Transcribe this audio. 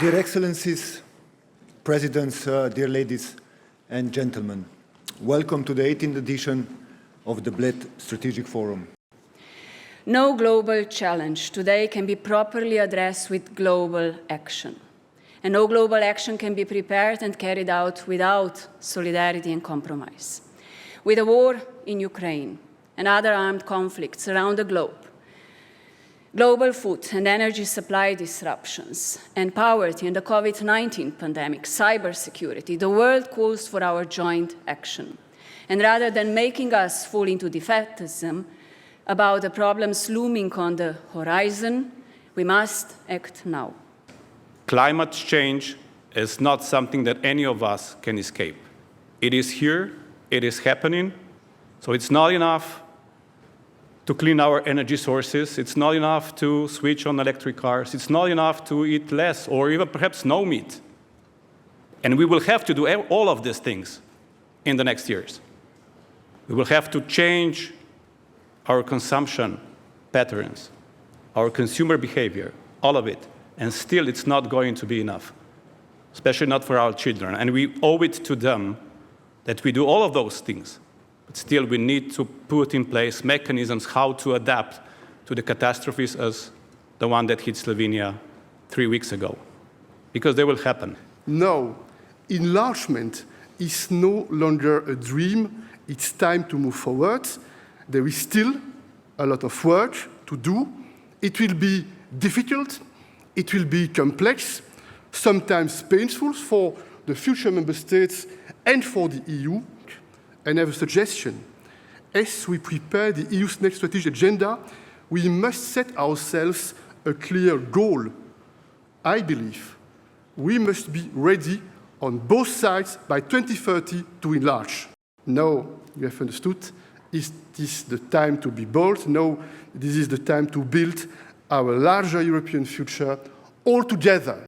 Dear Excellencies, Presidents, dear ladies and gentlemen, welcome to the 18th edition of the Bledu Strategic Forum. No global challenge today can be properly addressed with global action. And no global action can be prepared and carried out without solidarity and compromise. With the war in Ukraine and other armed conflicts around the globe, global food and energy supply disruptions, and poverty and the COVID-19 pandemic, cybersecurity, the world calls for our joint action. And rather than making us fall into defeatism about the problems looming on the horizon, we must act now. Climate change is not something that any of us can escape. It is here, it is happening, so it's not enough to clean our energy sources, it's not enough to switch on electric cars, it's not enough to eat less or even perhaps no meat. And we will have to do all of these things in the next years. We will have to change our consumption patterns, our consumer behavior, all of it. And still, it's not going to be enough, especially not for our children. And we owe it to them that we do all of those things. But still, we need to put in place mechanisms how to adapt to the catastrophes as the one that hit Slovenia 3 weeks ago, because they will happen. No, enlargement is no longer a dream. It's time to move forward. There is still a lot of work to do. It will be difficult. It will be complex, sometimes painful for the future member states and for the EU. And I have a suggestion. As we prepare the EU's next strategic agenda, we must set ourselves a clear goal. I believe we must be ready on both sides by 2030 to enlarge. Now, you have understood, is this the time to be bold? No, this is the time to build our larger European future all together.